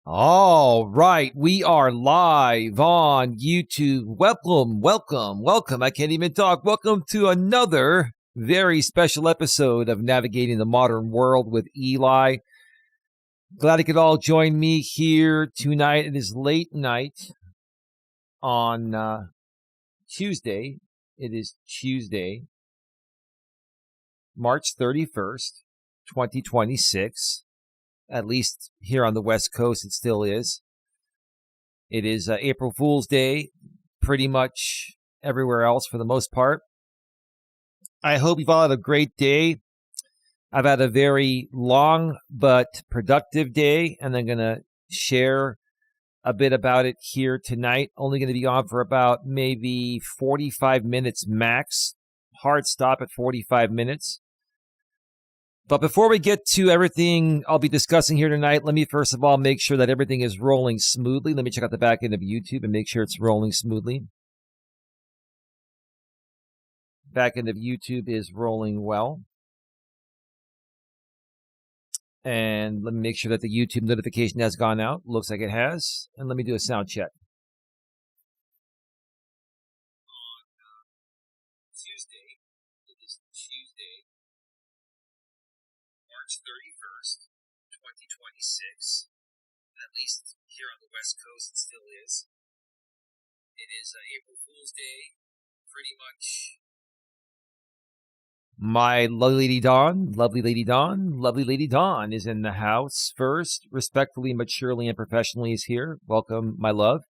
All right, we are live on YouTube. Welcome. I can't even talk. Welcome to another very special episode of Navigating the Modern World with Eli. Glad you could all join me here tonight. It is late night on Tuesday. It is Tuesday, March 31st, 2026. At least here on the West Coast, it still is. It is April Fool's Day, pretty much everywhere else for the most part. I hope you've all had a great day. I've had a very long but productive day, and I'm going to share a bit about it here tonight. Only going to be on for about maybe 45 minutes max. Hard stop at 45 minutes. But before we get to everything I'll be discussing here tonight, let me first of all make sure that everything is rolling smoothly. Let me check out the back end of YouTube and make sure it's rolling smoothly. Back end of YouTube is rolling well. And let me make sure that the YouTube notification has gone out. Looks like it has. And let me do a sound check. Tuesday, it is Tuesday, March 31st, 2026. At least here on the West Coast, it still is. It is April Fool's Day, pretty much. My lovely Lady Dawn is in the house first. Respectfully, maturely, and professionally is here. Welcome, my love.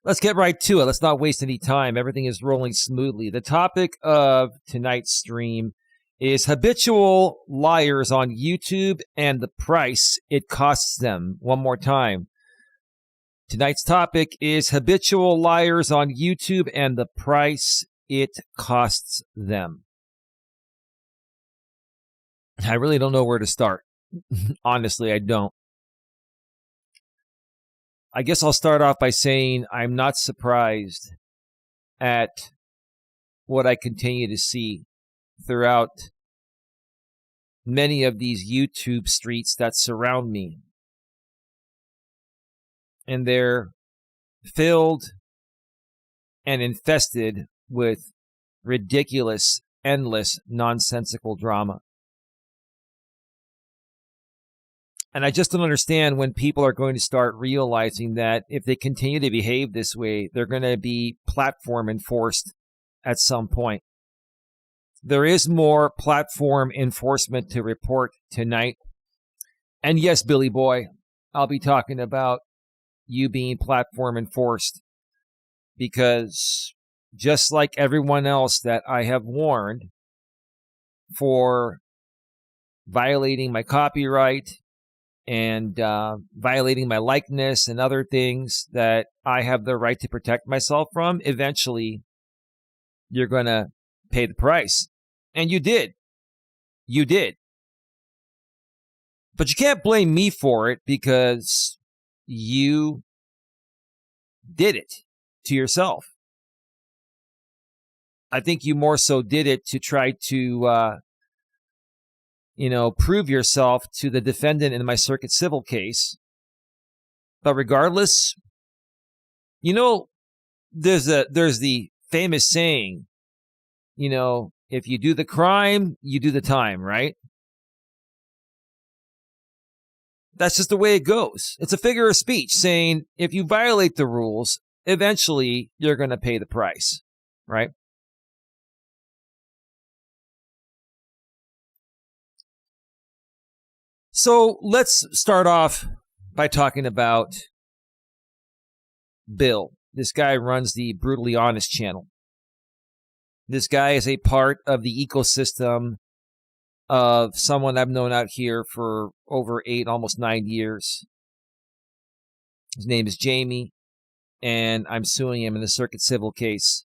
Let's get right to it. Let's not waste any time. Everything is rolling smoothly. The topic of tonight's stream is habitual liars on YouTube and the price it costs them. One more time. Tonight's topic is habitual liars on YouTube and the price it costs them. I really don't know where to start. Honestly, I don't. I guess I'll start off by saying I'm not surprised at what I continue to see throughout many of these YouTube streets that surround me. And they're filled and infested with ridiculous, endless, nonsensical drama. And I just don't understand when people are going to start realizing that if they continue to behave this way, they're going to be platform enforced at some point. There is more platform enforcement to report tonight. And yes, Billy Boy, I'll be talking about you being platform enforced, because just like everyone else that I have warned for violating my copyright and violating my likeness and other things that I have the right to protect myself from, eventually you're going to pay the price. And you did. You did. But you can't blame me for it, because you did it to yourself. I think you more so did it to try to prove yourself to the defendant in my circuit civil case. But regardless, there's the famous saying, if you do the crime, you do the time, right? That's just the way it goes. It's a figure of speech saying if you violate the rules, eventually you're going to pay the price, right? So let's start off by talking about Bill. This guy runs the Brutally Honest channel. This guy is a part of the ecosystem of someone I've known out here for over 8, almost 9 years. His name is Jamie, and I'm suing him in a circuit civil case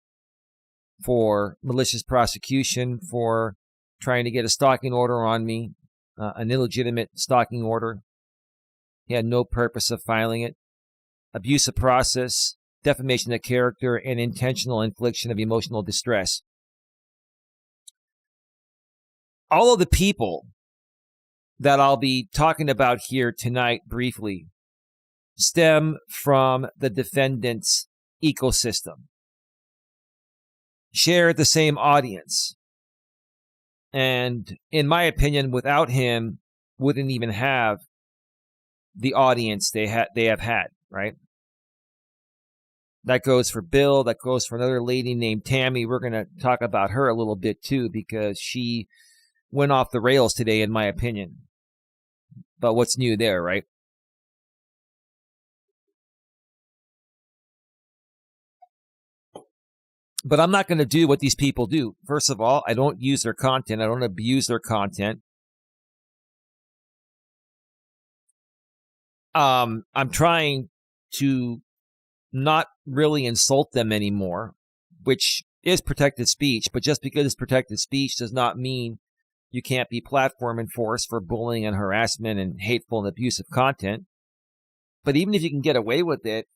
for malicious prosecution, for trying to get a stalking order on me, an illegitimate stalking order. He had no purpose of filing it. Abuse of process, defamation of character, and intentional infliction of emotional distress. All of the people that I'll be talking about here tonight briefly stem from the defendant's ecosystem, share the same audience. And in my opinion, without him, wouldn't even have the audience they have had, right? That goes for Bill. That goes for another lady named Tammy. We're going to talk about her a little bit too, because she went off the rails today, in my opinion. But what's new there, right? But I'm not going to do what these people do. First of all, I don't use their content. I don't abuse their content. I'm trying to not really insult them anymore, which is protected speech. But just because it's protected speech does not mean you can't be platform enforced for bullying and harassment and hateful and abusive content. But even if you can get away with it,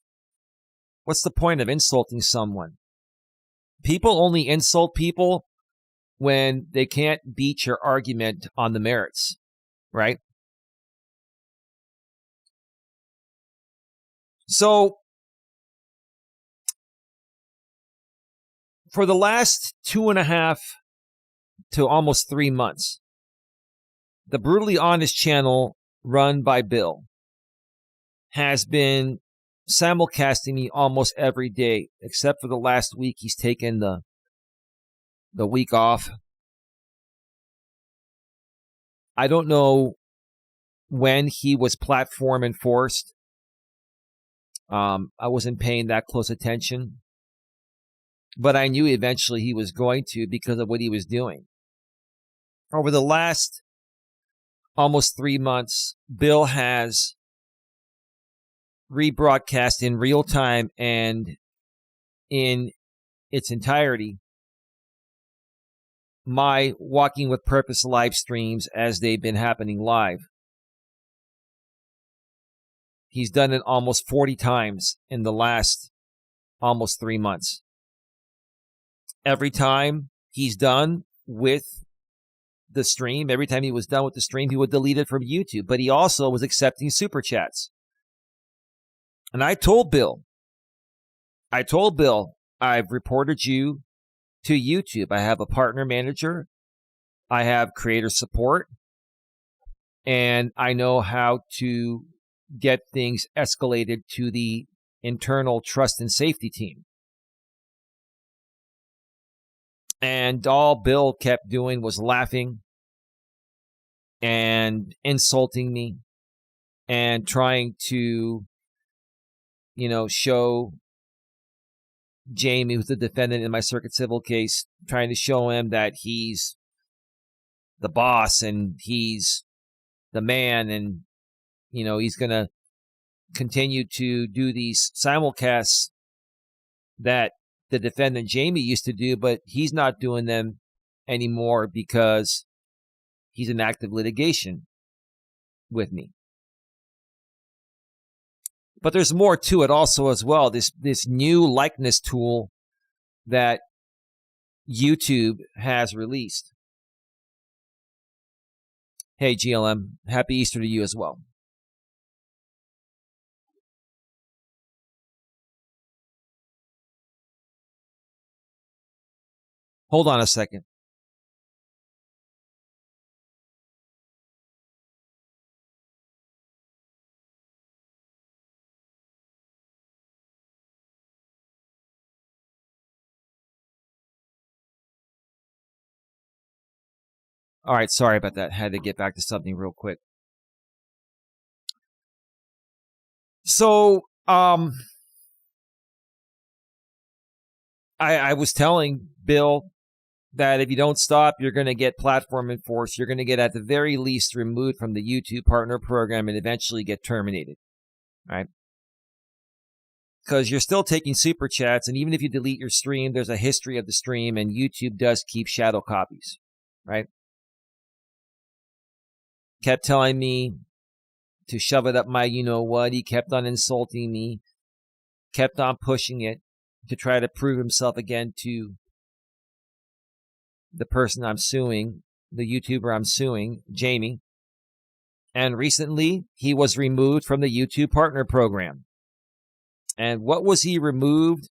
what's the point of insulting someone? People only insult people when they can't beat your argument on the merits, right? So, for the last 2.5 to almost 3 months, the Brutally Honest channel run by Bill has been simulcasting me almost every day, except for the last week. He's taken the week off. I don't know when he was platform enforced. I wasn't paying that close attention, but I knew eventually he was going to, because of what he was doing. Over the last almost 3 months, Bill has rebroadcast in real time and in its entirety my Walking with Purpose live streams as they've been happening live. He's done it almost 40 times in the last almost 3 months. Every time he's done with the stream, every time he was done with the stream, he would delete it from YouTube. But he also was accepting super chats. And I told Bill, I've reported you to YouTube. I have a partner manager. I have creator support. And I know how to get things escalated to the internal trust and safety team. And all Bill kept doing was laughing and insulting me and trying to, show Jamie, who's the defendant in my circuit civil case, trying to show him that he's the boss and he's the man, and he's going to continue to do these simulcasts that the defendant Jamie used to do, but he's not doing them anymore because he's in active litigation with me. But there's more to it also as well. This new likeness tool that YouTube has released. Hey, GLM, happy Easter to you as well. Hold on a second. All right, sorry about that. Had to get back to something real quick. So, I was telling Bill that if you don't stop, you're going to get platform enforced. You're going to get, at the very least, removed from the YouTube partner program and eventually get terminated, right? Because you're still taking super chats, and even if you delete your stream, there's a history of the stream, and YouTube does keep shadow copies, right? Kept telling me to shove it up my you-know-what. He kept on insulting me, kept on pushing it to try to prove himself again to the person I'm suing, the YouTuber I'm suing, Jamie. And recently, he was removed from the YouTube Partner Program. And what was he removed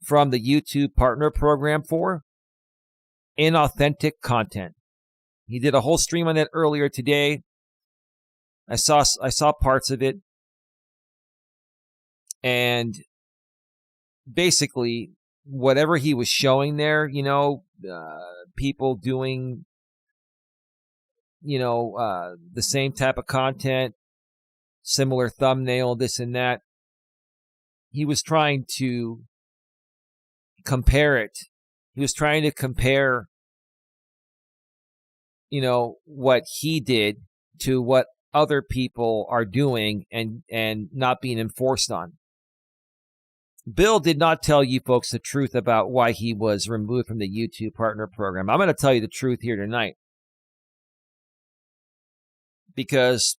from the YouTube Partner Program for? Inauthentic content. He did a whole stream on it earlier today. I saw parts of it. And basically, whatever he was showing there, people doing, the same type of content, similar thumbnail, this and that. He was trying to compare it. He was trying to compare, what he did to what other people are doing and not being enforced on. Bill did not tell you folks the truth about why he was removed from the YouTube Partner Program. I'm going to tell you the truth here tonight, because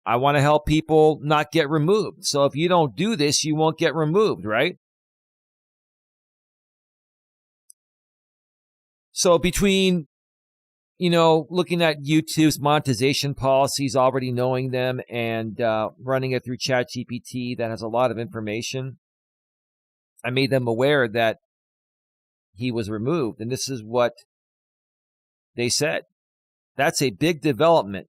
I want to help people not get removed. So if you don't do this, you won't get removed, right? So between, looking at YouTube's monetization policies, already knowing them, and running it through ChatGPT that has a lot of information, I made them aware that he was removed. And this is what they said. That's a big development.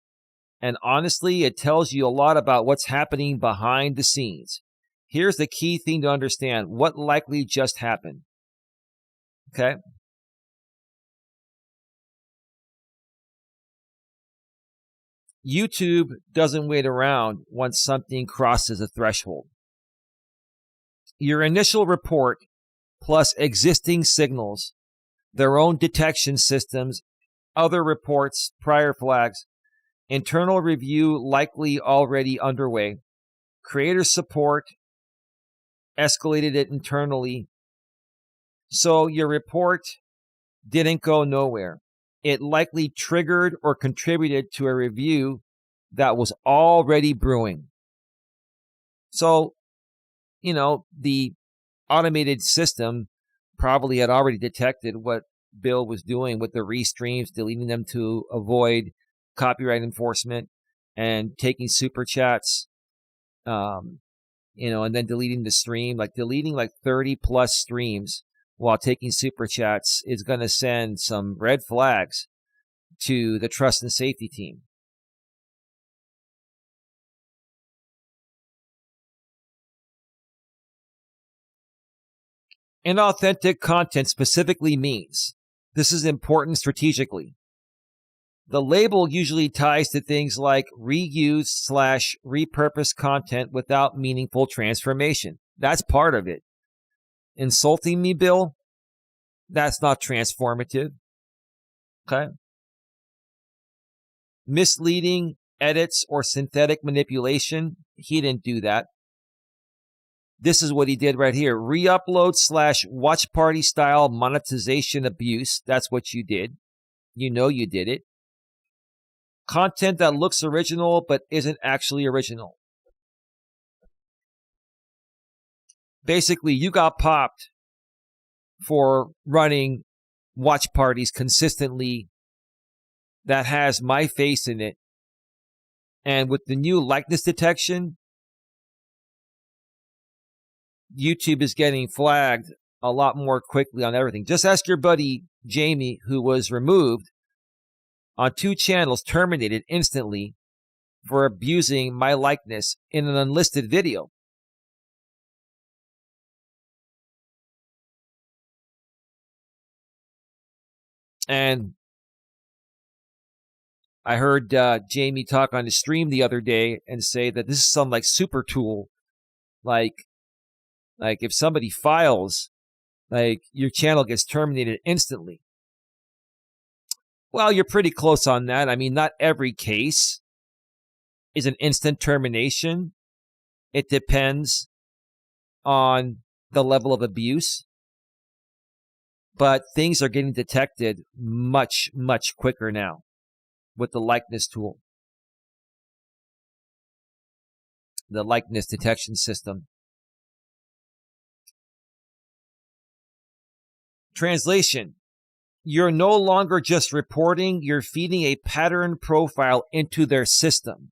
And honestly, it tells you a lot about what's happening behind the scenes. Here's the key thing to understand. What likely just happened. Okay? YouTube doesn't wait around once something crosses a threshold. Your initial report plus existing signals, their own detection systems, other reports, prior flags, internal review likely already underway, creator support, escalated it internally. So your report didn't go nowhere. It likely triggered or contributed to a review that was already brewing. So, the automated system probably had already detected what Bill was doing with the restreams, deleting them to avoid copyright enforcement, and taking super chats, and then deleting the stream, deleting 30 plus streams while taking super chats is going to send some red flags to the trust and safety team. Inauthentic content specifically means, this is important strategically, the label usually ties to things like reuse/repurposed content without meaningful transformation. That's part of it. Insulting me, Bill? That's not transformative. Okay? Misleading edits or synthetic manipulation? He didn't do that. This is what he did right here. Re-upload/watch party style monetization abuse. That's what you did. You did it. Content that looks original but isn't actually original. Basically, you got popped for running watch parties consistently that has my face in it. And with the new likeness detection, YouTube is getting flagged a lot more quickly on everything. Just ask your buddy Jamie, who was removed on 2 channels, terminated instantly for abusing my likeness in an unlisted video. And I heard Jamie talk on his stream the other day and say that this is some super tool. Like if somebody files, your channel gets terminated instantly. Well, you're pretty close on that. I mean, not every case is an instant termination. It depends on the level of abuse. But things are getting detected much, much quicker now with the likeness tool, the likeness detection system. Translation: you're no longer just reporting, you're feeding a pattern profile into their system.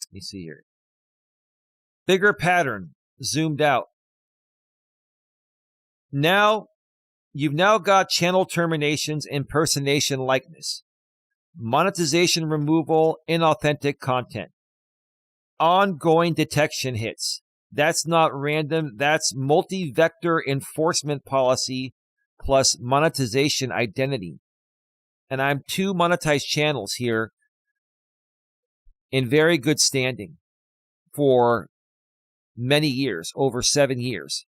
Let me see here. Bigger pattern, zoomed out. Now, you've now got channel terminations, impersonation, likeness, monetization removal, inauthentic content, ongoing detection hits. That's not random. That's multi-vector enforcement policy plus monetization identity. And I'm 2 monetized channels here in very good standing for many years, over 7 years.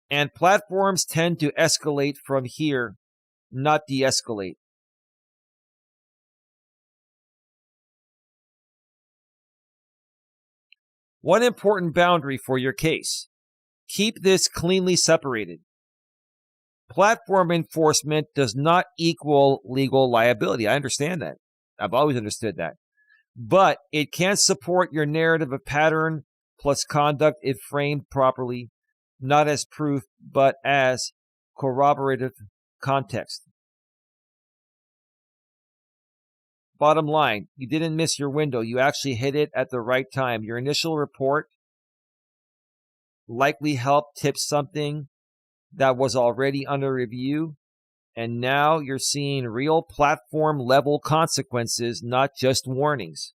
And platforms tend to escalate from here, not de-escalate. One important boundary for your case. Keep this cleanly separated. Platform enforcement does not equal legal liability. I understand that. I've always understood that. But it can support your narrative of pattern plus conduct if framed properly, not as proof, but as corroborative context. Bottom line, you didn't miss your window. You actually hit it at the right time. Your initial report likely helped tip something that was already under review. And now you're seeing real platform level consequences, not just warnings.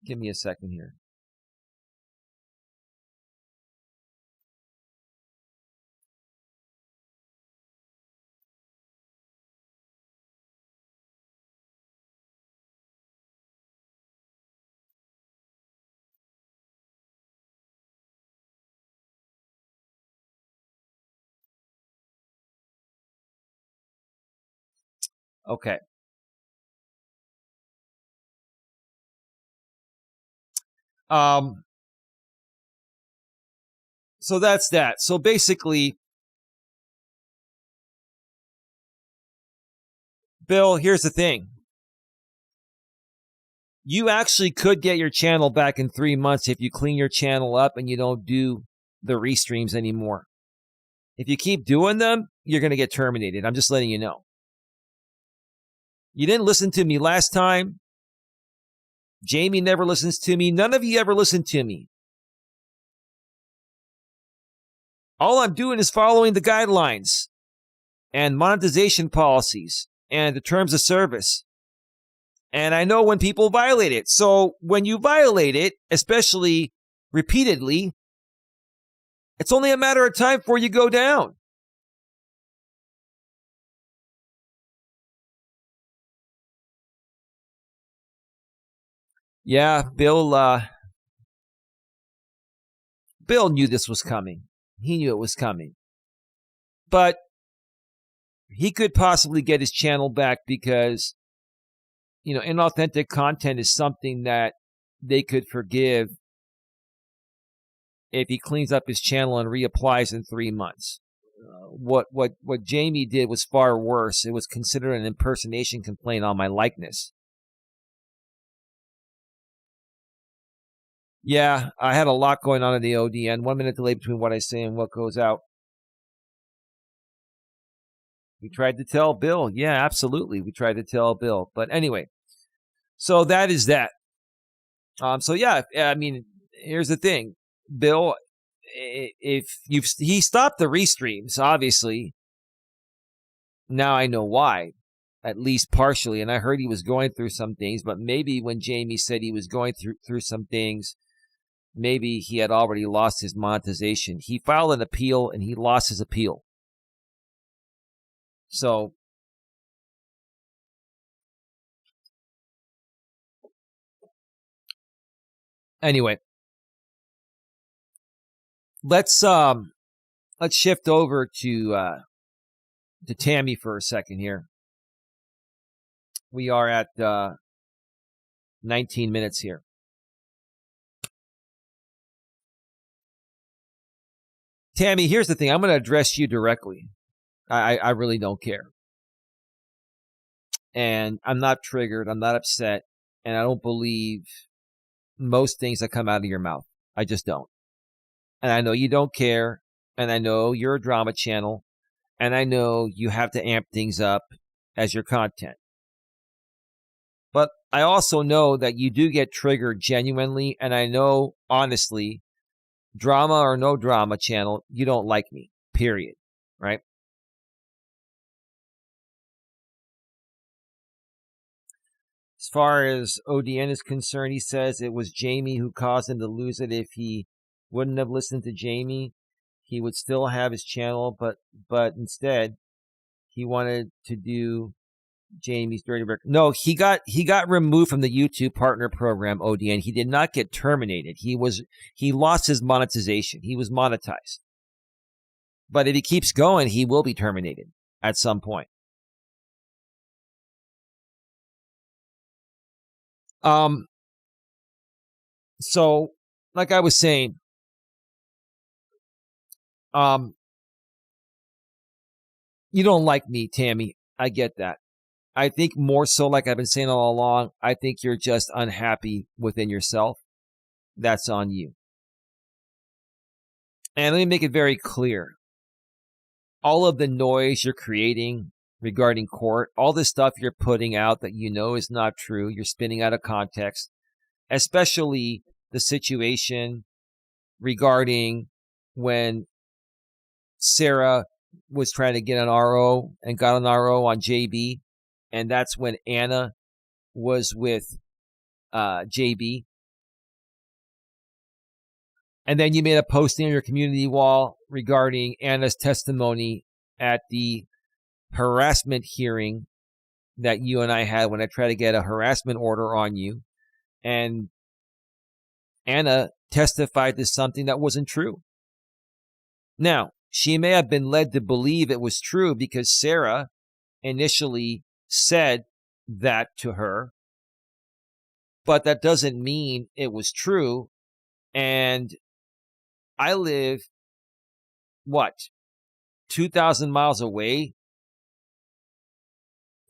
Give me a second here. Okay. So that's that. So basically, Bill, here's the thing. You actually could get your channel back in 3 months if you clean your channel up and you don't do the restreams anymore. If you keep doing them, you're going to get terminated. I'm just letting you know. You didn't listen to me last time. Jamie never listens to me. None of you ever listen to me. All I'm doing is following the guidelines and monetization policies and the terms of service. And I know when people violate it. So when you violate it, especially repeatedly, it's only a matter of time before you go down. Yeah, Bill knew this was coming. He knew it was coming. But he could possibly get his channel back because, inauthentic content is something that they could forgive if he cleans up his channel and reapplies in 3 months. What Jamie did was far worse. It was considered an impersonation complaint on my likeness. Yeah, I had a lot going on in the ODN. 1 minute delay between what I say and what goes out. We tried to tell Bill. Yeah, absolutely. We tried to tell Bill. But anyway, so that is that. So yeah, I mean, here's the thing. Bill, if he stopped the restreams, obviously. Now I know why, at least partially. And I heard he was going through some things, but maybe when Jamie said he was going through some things, maybe he had already lost his monetization. He filed an appeal and he lost his appeal. So anyway, let's shift over to Tammy for a second here. We are at 19 minutes here. Tammy, here's the thing. I'm going to address you directly. I really don't care. And I'm not triggered. I'm not upset. And I don't believe most things that come out of your mouth. I just don't. And I know you don't care. And I know you're a drama channel. And I know you have to amp things up as your content. But I also know that you do get triggered genuinely. And I know, honestly, drama or no drama channel, you don't like me, period. Right? As far as ODN is concerned, he says it was Jamie who caused him to lose it. If he wouldn't have listened to Jamie, he would still have his channel, but instead he wanted to do Jamie's dirty work. No, he got removed from the YouTube partner program, ODN. He did not get terminated. He lost his monetization. He was monetized. But if he keeps going, he will be terminated at some point. So like I was saying, you don't like me, Tammy. I get that. I think more so, like I've been saying all along, I think you're just unhappy within yourself. That's on you. And let me make it very clear. All of the noise you're creating regarding court, all the stuff you're putting out that you know is not true, you're spinning out of context, especially the situation regarding when Sarah was trying to get an RO and got an RO on JB. And that's when Anna was with JB. And then you made a posting on your community wall regarding Anna's testimony at the harassment hearing that you and I had when I tried to get a harassment order on you. And Anna testified to something that wasn't true. Now, she may have been led to believe it was true because Sarah initially said that to her, but that doesn't mean it was true. And I live, 2,000 miles away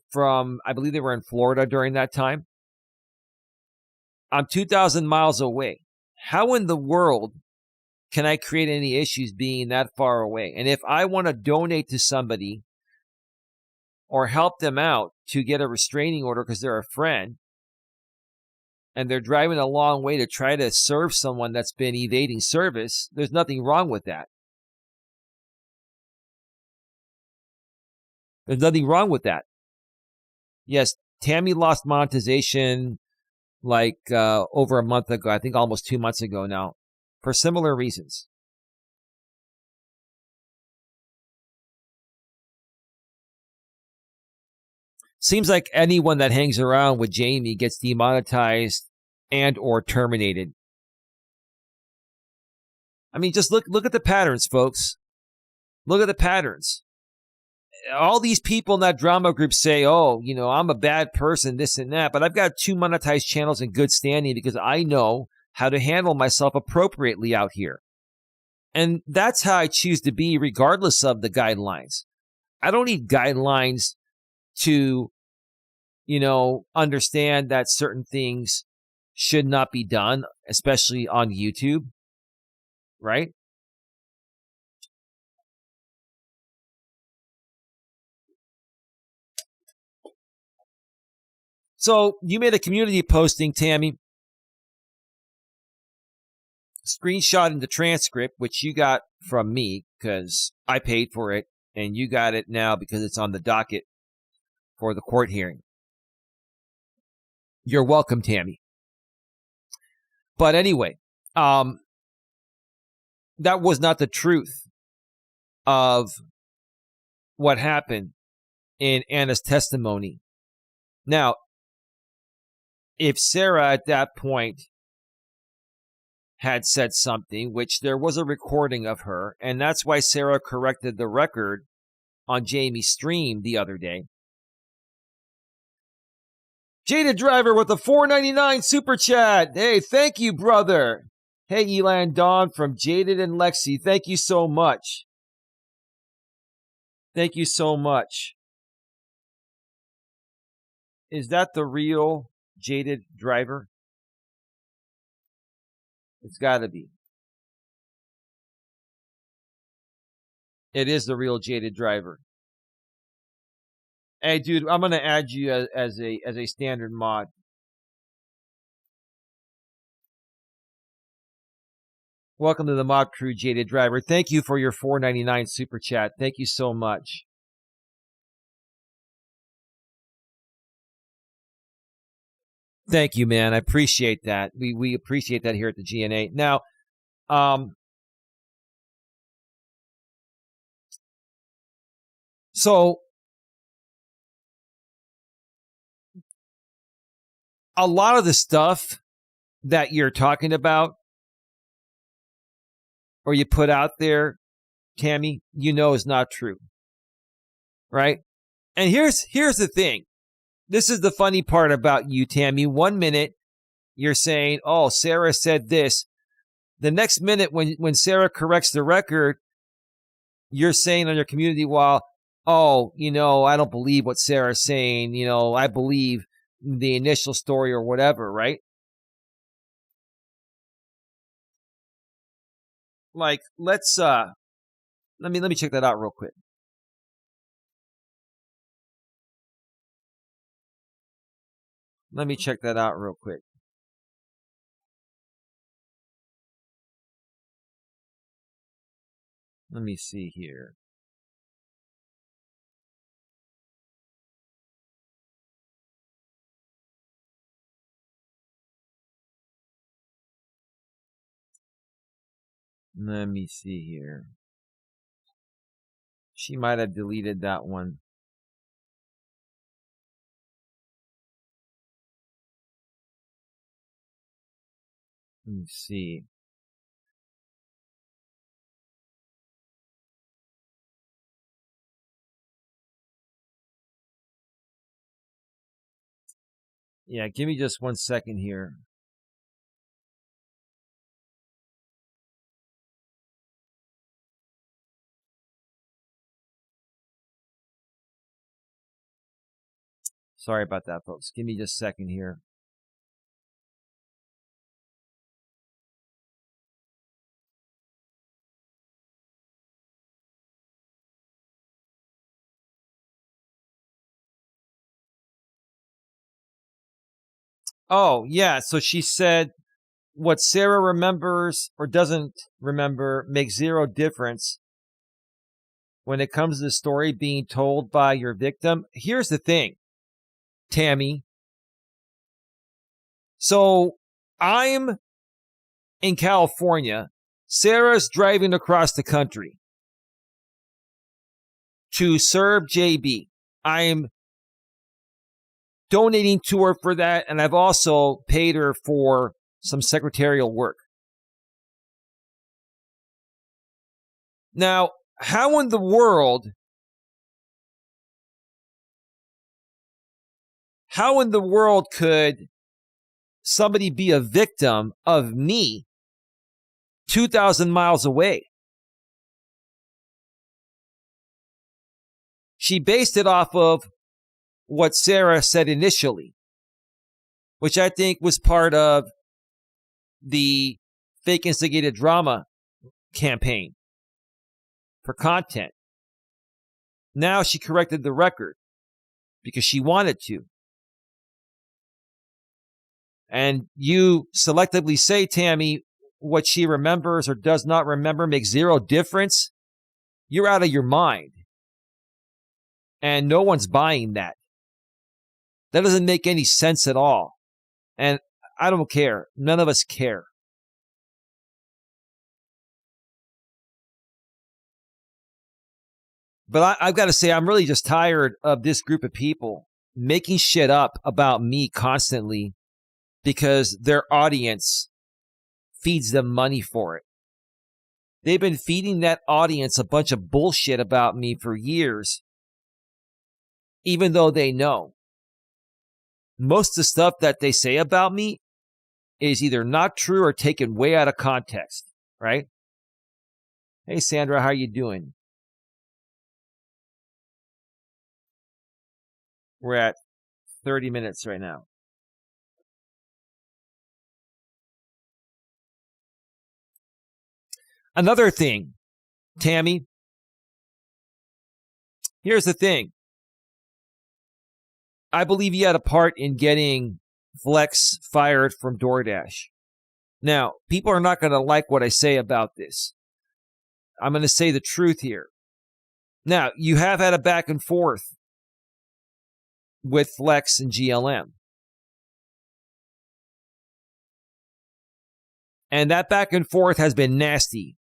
from, I believe they were in Florida during that time. I'm 2,000 miles away. How in the world can I create any issues being that far away? And if I want to donate to somebody or help them out to get a restraining order because they're a friend and they're driving a long way to try to serve someone that's been evading service, there's nothing wrong with that. There's nothing wrong with that. Yes, Tammy lost monetization like over a month ago, I think almost 2 months ago now, for similar reasons. Seems like anyone that hangs around with Jamie gets demonetized and or terminated. I mean, just look at the patterns, folks. Look at the patterns. All these people in that drama group say, oh, I'm a bad person, this and that, but I've got 2 monetized channels in good standing because I know how to handle myself appropriately out here. And that's how I choose to be regardless of the guidelines. I don't need guidelines to, understand that certain things should not be done, especially on YouTube, right? So you made a community posting, Tammy, screenshotting the transcript, which you got from me because I paid for it, and you got it now because it's on the docket for the court hearing. You're welcome, Tammy. But anyway, that was not the truth of what happened in Anna's testimony. Now, if Sarah at that point had said something, which there was a recording of her, and that's why Sarah corrected the record on Jamie's stream the other day. Jaded Driver with a $4.99 super chat. Hey, thank you, brother. Hey, Elan Dawn from Jaded and Lexi. Thank you so much. Thank you so much. Is that the real Jaded Driver? It's got to be. It is the real Jaded Driver. Hey, dude, I'm going to add you as a standard mod. Welcome to the mod crew, Jaded Driver. Thank you for your $4.99 super chat. Thank you so much. Thank you, man. I appreciate that. We appreciate that here at the GNA. Now, so a lot of the stuff that you're talking about or you put out there, Tammy, you know is not true. Right? And here's the thing. This is the funny part about you, Tammy. 1 minute, you're saying, oh, Sarah said this. The next minute, when Sarah corrects the record, you're saying on your community wall, oh, I don't believe what Sarah's saying. I believe the initial story or whatever, right? Like, let's, let me check that out real quick. Let me check that out real quick. Let me see here. Let me see here. She might have deleted that one. Let me see. Yeah, give me just 1 second here. Sorry about that, folks. Give me just a second here. Oh, yeah. So she said what Sarah remembers or doesn't remember makes zero difference when it comes to the story being told by your victim. Here's the thing, Tammy. So I'm in California. Sarah's driving across the country to serve JB. I'm donating to her for that, and I've also paid her for some secretarial work. Now, how in the world could somebody be a victim of me 2,000 miles away? She based it off of what Sarah said initially, which I think was part of the fake instigated drama campaign for content. Now she corrected the record because she wanted to. And you selectively say, Tammy, what she remembers or does not remember makes zero difference. You're out of your mind. And no one's buying that. That doesn't make any sense at all. And I don't care. None of us care. But I've got to say, I'm really just tired of this group of people making shit up about me constantly because their audience feeds them money for it. They've been feeding that audience a bunch of bullshit about me for years, even though they know. most of the stuff that they say about me is either not true or taken way out of context, right? Hey, Sandra, how are you doing? We're at 30 minutes right now. Another thing, Tammy, here's the thing. I believe you had a part in getting Flex fired from DoorDash. Now, people are not going to like what I say about this. I'm going to say the truth here. Now, you have had a back and forth with Flex and GLM. And that back and forth has been nasty.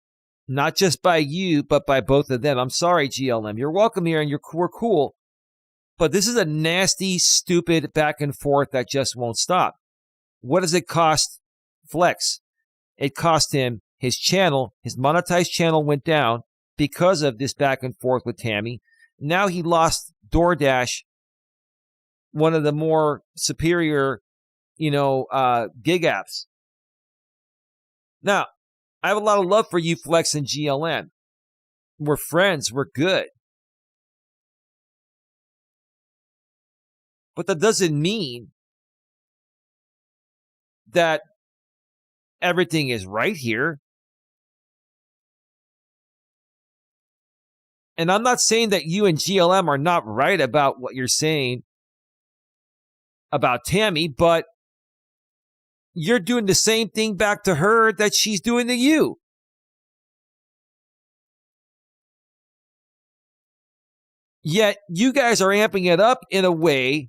Not just by you, but by both of them. I'm sorry, GLM. You're welcome here and we're cool. But this is a nasty, stupid back and forth that just won't stop. What does it cost Flex? It cost him his channel. His monetized channel went down because of this back and forth with Tammy. Now he lost DoorDash, one of the more superior, gig apps. Now, I have a lot of love for you, Flex and GLM. We're friends. We're good. But that doesn't mean that everything is right here. And I'm not saying that you and GLM are not right about what you're saying about Tammy, but you're doing the same thing back to her that she's doing to you. Yet you guys are amping it up in a way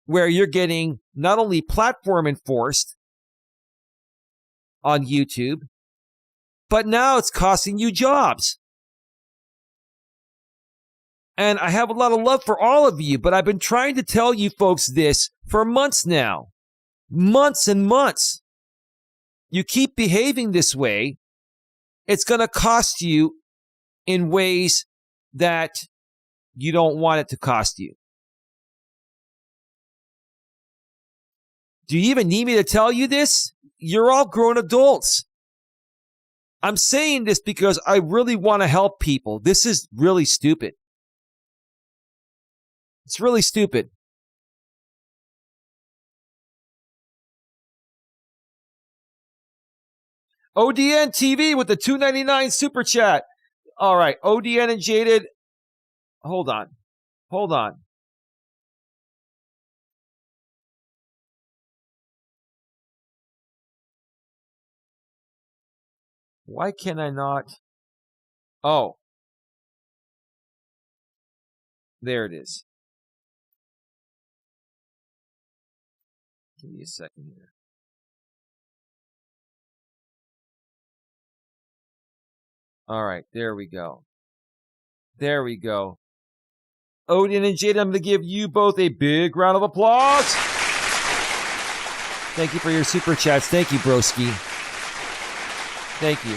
where you're getting not only platform enforced on YouTube, but now it's costing you jobs. And I have a lot of love for all of you, but I've been trying to tell you folks this for months now. Months and months. You keep behaving this way, it's going to cost you in ways that you don't want it to cost you. Do you even need me to tell you this? You're all grown adults. I'm saying this because I really want to help people. This is really stupid. It's really stupid. ODN TV with the $2.99 super chat. All right, ODN and Jaded. Hold on. Why can I not? Oh. There it is. Give me a second here. All right, there we go. Odin and Jada, I'm going to give you both a big round of applause. Thank you for your super chats. Thank you, broski. Thank you.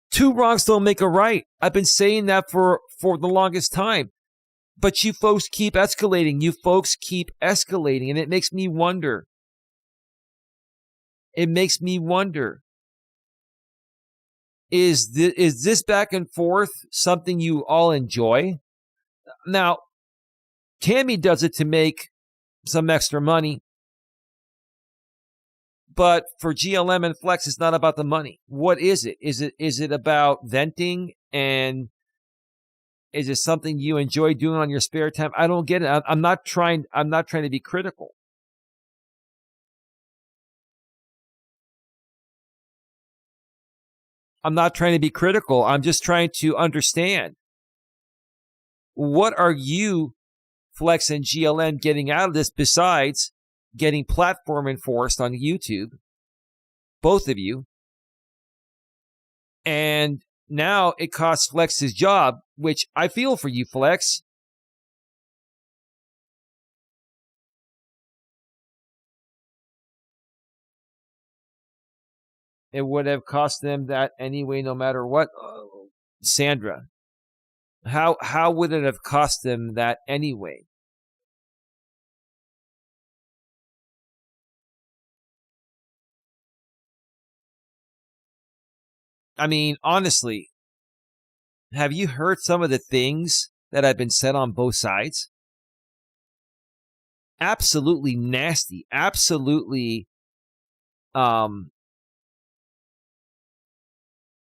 Two wrongs don't make a right. I've been saying that for the longest time. But you folks keep escalating. And it makes me wonder. Is this back and forth something you all enjoy? Now, Tammy does it to make some extra money. But for GLM and Flex, it's not about the money. What is it? Is it about venting, and is it something you enjoy doing on your spare time? I don't get it. I'm not trying to be critical. I'm just trying to understand. What are you, Flex and GLM, getting out of this besides getting platform enforced on YouTube? Both of you. And now it costs Flex his job, which I feel for you, Flex. It would have cost them that anyway, no matter what. Sandra, how would it have cost them that anyway? I mean, honestly, have you heard some of the things that have been said on both sides? Absolutely nasty. Absolutely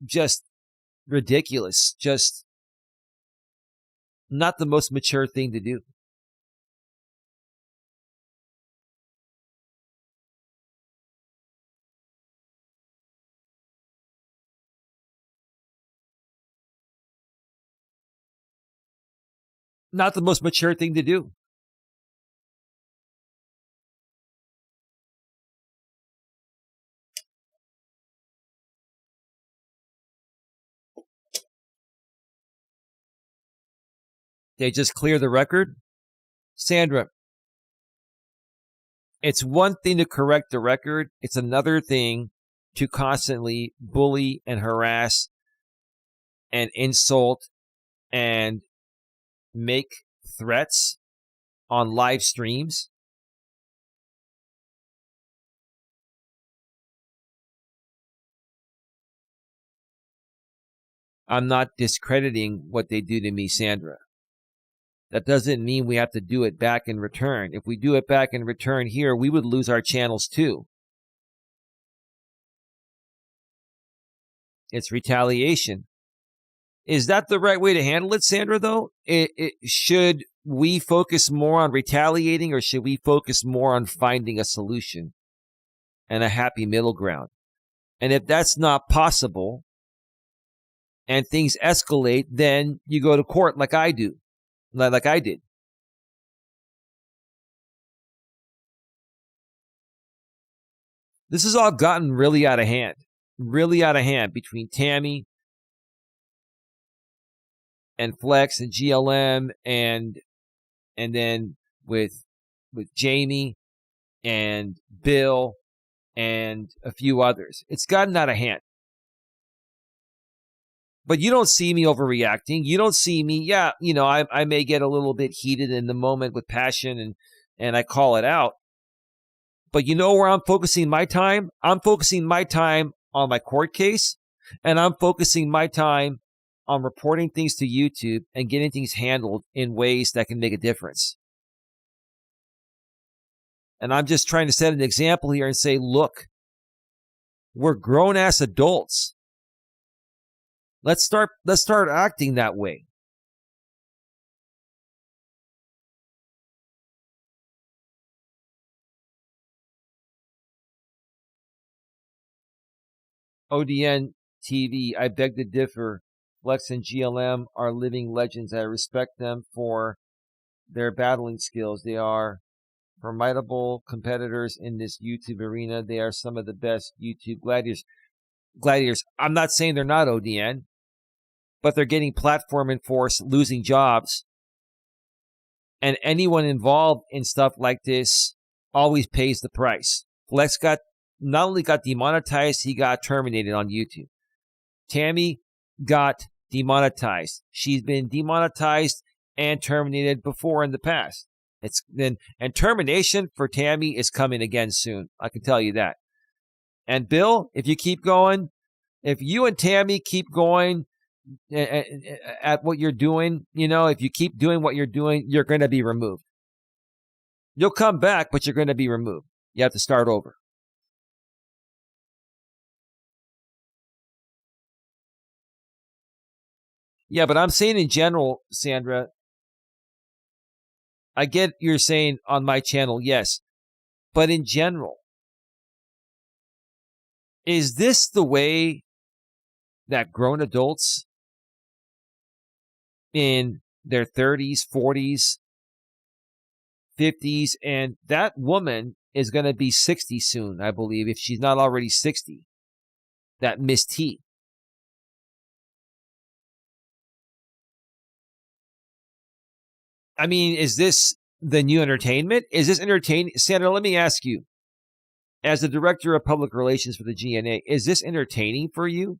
just ridiculous. Just not the most mature thing to do. Not the most mature thing to do. They just clear the record. Sandra, it's one thing to correct the record. It's another thing to constantly bully and harass and insult and make threats on live streams. I'm not discrediting what they do to me, Sandra. That doesn't mean we have to do it back in return. If we do it back in return here, we would lose our channels too. It's retaliation. Is that the right way to handle it, Sandra, though? Should we focus more on retaliating, or should we focus more on finding a solution and a happy middle ground? And if that's not possible and things escalate, then you go to court like I do, like I did. This has all gotten really out of hand between Tammy and Flex and GLM and then with Jamie and Bill and a few others. It's gotten out of hand. But you don't see me overreacting. You don't see me, I may get a little bit heated in the moment with passion and I call it out. But you know where I'm focusing my time? I'm focusing my time on my court case, and I'm focusing my time on reporting things to YouTube and getting things handled in ways that can make a difference. And I'm just trying to set an example here and say, look, we're grown-ass adults. Let's start acting that way. ODN TV, I beg to differ. Flex and GLM are living legends. I respect them for their battling skills. They are formidable competitors in this YouTube arena. They are some of the best YouTube gladiators. I'm not saying they're not ODN, but they're getting platform enforced, losing jobs. And anyone involved in stuff like this always pays the price. Flex not only got demonetized, he got terminated on YouTube. Tammy got demonetized. She's been demonetized and terminated before in the past. And termination for Tammy is coming again soon. I can tell you that. And Bill, if you keep going, if you and Tammy keep going at what you're doing, if you keep doing what you're doing, you're going to be removed. You'll come back, but you're going to be removed. You have to start over. Yeah, but I'm saying in general, Sandra, I get you're saying on my channel, yes. But in general, is this the way that grown adults in their 30s, 40s, 50s, and that woman is going to be 60 soon, I believe, if she's not already 60, that Miss T. I mean, is this the new entertainment? Is this entertaining? Sandra, let me ask you, as the director of public relations for the GNA, is this entertaining for you?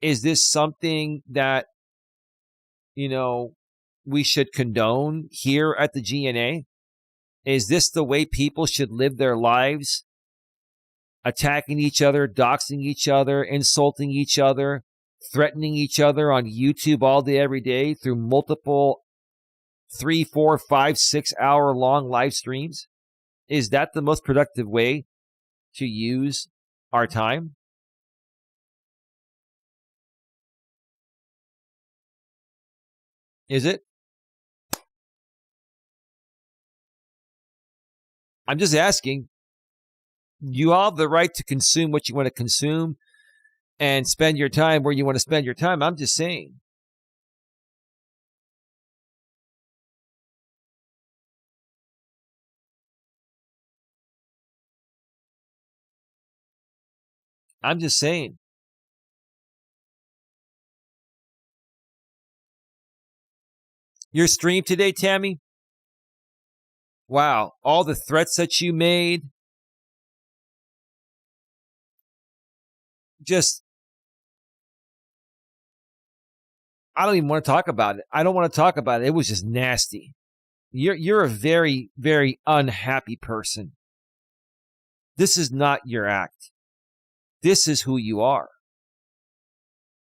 Is this something that, we should condone here at the GNA? Is this the way people should live their lives? Attacking each other, doxing each other, insulting each other, threatening each other on YouTube all day, every day through multiple 3, 4, 5, 6 hour long live streams? Is that the most productive way to use our time? Is it? I'm just asking. You all have the right to consume what you want to consume and spend your time where you want to spend your time. I'm just saying. I'm just saying. Your stream today, Tammy? Wow. All the threats that you made. Just, I don't even want to talk about it. I don't want to talk about it. It was just nasty. You're a very, very unhappy person. This is not your act. This is who you are.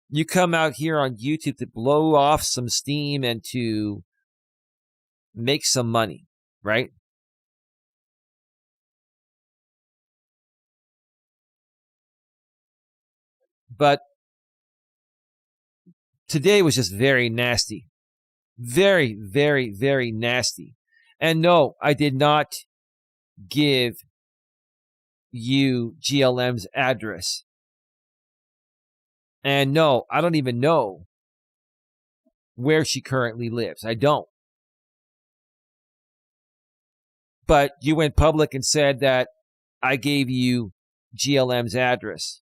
You come out here on YouTube to blow off some steam and to make some money, right? But today was just very nasty. Very, very, very nasty. And no, I did not give you GLM's address. And no, I don't even know where she currently lives. I don't. But you went public and said that I gave you GLM's address.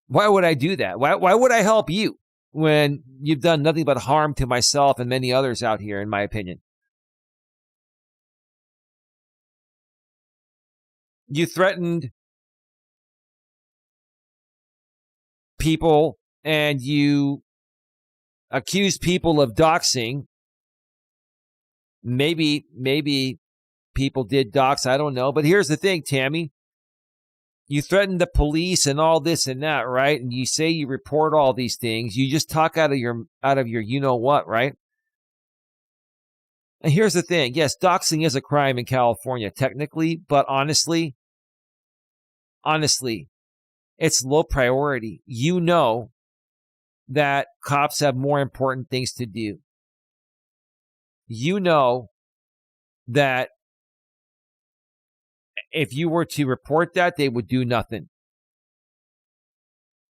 Why would I do that? Why would I help you when you've done nothing but harm to myself and many others out here, in my opinion? You threatened people and you accused people of doxing. Maybe people did dox. I don't know. But here's the thing, Tammy. You threaten the police and all this and that, right? And you say you report all these things. You just talk out of your you know what, right? And here's the thing. Yes, doxing is a crime in California, technically, but honestly, it's low priority. You know that cops have more important things to do. You know that if you were to report that, they would do nothing.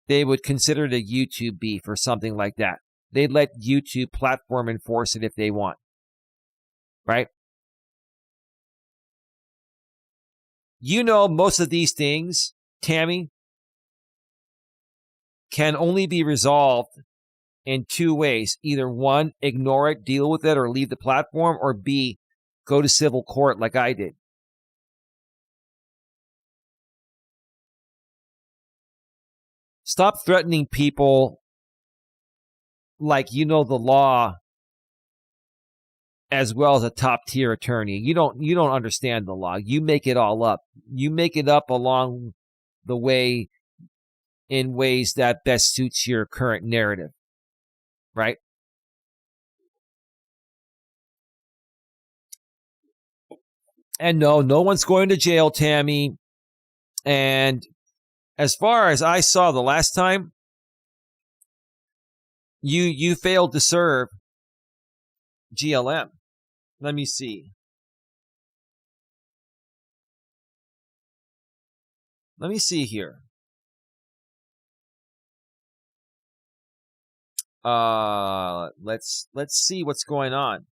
They would consider it a YouTube beef or something like that. They'd let YouTube platform enforce it if they want. Right? You know, most of these things, Tammy, can only be resolved in two ways. Either one, ignore it, deal with it, or leave the platform, or B, go to civil court like I did. Stop threatening people like you know the law as well as a top tier attorney. You don't understand the law. You make it all up. You make it up along the way in ways that best suits your current narrative. Right? And no one's going to jail, Tammy. And as far as I saw the last time, you failed to serve GLM. Let me see. Let me see here. Let's see what's going on.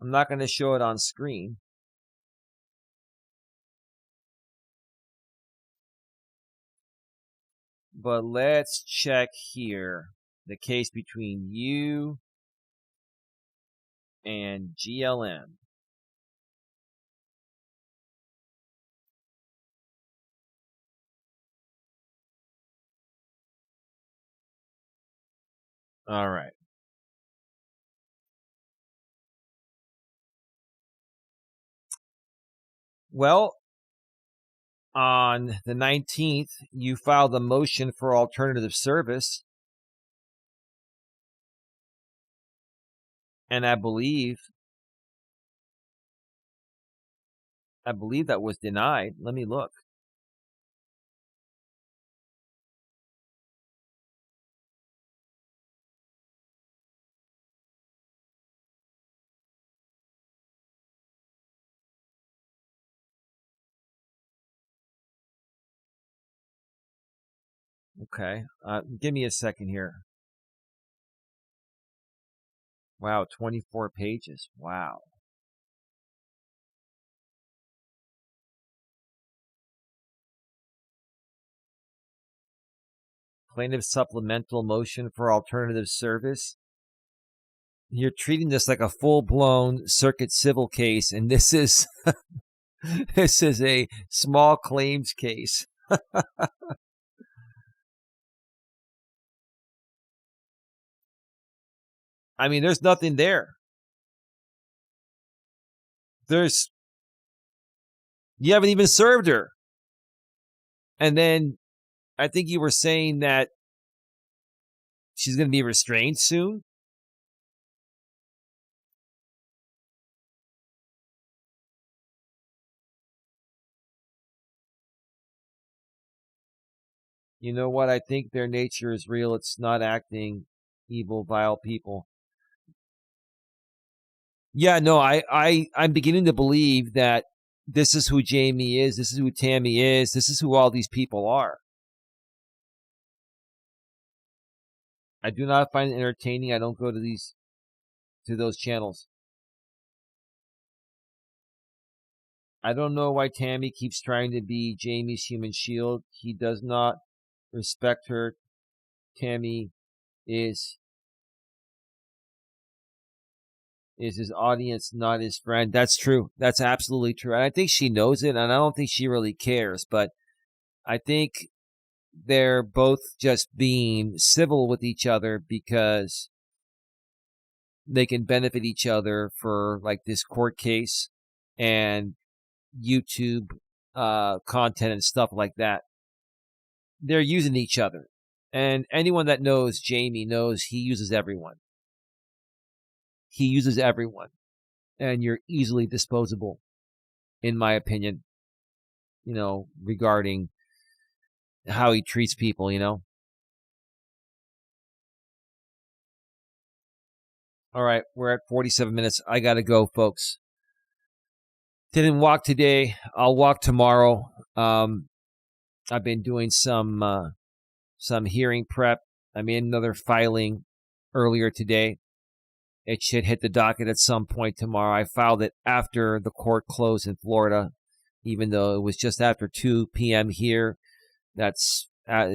I'm not going to show it on screen. But let's check here the case between you and GLM. All right. Well, on the 19th, you filed a motion for alternative service. And I believe that was denied. Let me look. Okay. Give me a second here. Wow, 24 pages. Wow. Plaintiff supplemental motion for alternative service. You're treating this like a full-blown circuit civil case, and this is this is a small claims case. I mean, there's nothing there. You haven't even served her. And then I think you were saying that she's going to be restrained soon. You know what? I think their nature is real. It's not acting evil, vile people. Yeah, no, I'm beginning to believe that this is who Jamie is. This is who Tammy is. This is who all these people are. I do not find it entertaining. I don't go to those channels. I don't know why Tammy keeps trying to be Jamie's human shield. He does not respect her. Tammy is his audience, not his friend. That's true. That's absolutely true. And I think she knows it, and I don't think she really cares. But I think they're both just being civil with each other because they can benefit each other for like this court case and YouTube content and stuff like that. They're using each other. And anyone that knows Jamie knows he uses everyone. He uses everyone. And you're easily disposable, in my opinion, regarding how he treats people, All right, we're at 47 minutes. I got to go, folks. Didn't walk today. I'll walk tomorrow. I've been doing some hearing prep. I made another filing earlier today. It should hit the docket at some point tomorrow. I filed it after the court closed in Florida, even though it was just after 2 p.m. here. That's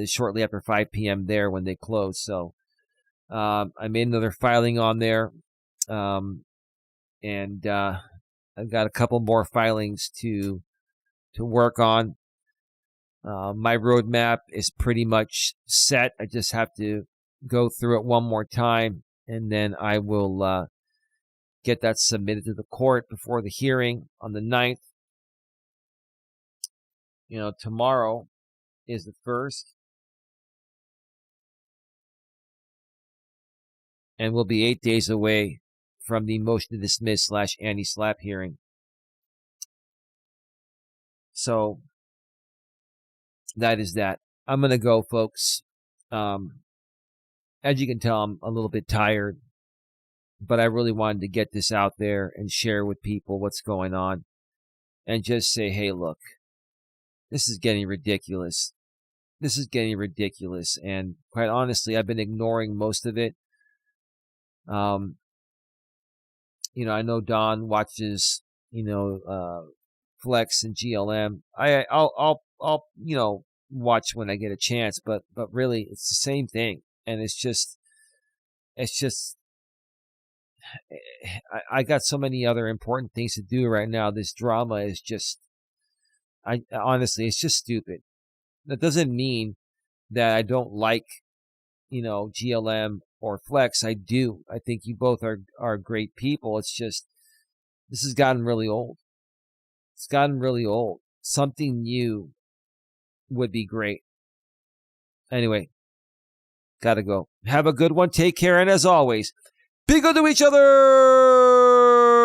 shortly after 5 p.m. there when they closed. So I made another filing on there. And I've got a couple more filings to work on. My roadmap is pretty much set. I just have to go through it one more time, and then I will get that submitted to the court before the hearing on the 9th. Tomorrow is the 1st, and we'll be 8 days away from the motion to dismiss / anti-SLAPP hearing. So that is that. I'm going to go, folks. As you can tell, I'm a little bit tired, but I really wanted to get this out there and share with people what's going on and just say, hey, look, this is getting ridiculous. This is getting ridiculous. And quite honestly, I've been ignoring most of it. I know Don watches, Flex and GLM. I'll watch when I get a chance, but really it's the same thing. And it's just I got so many other important things to do right now. This drama is just, honestly, it's just stupid. That doesn't mean that I don't like, GLM or Flex. I do. I think you both are great people. It's just, this has gotten really old. It's gotten really old. Something new would be great. Anyway, gotta go. Have a good one. Take care. And as always, be good to each other.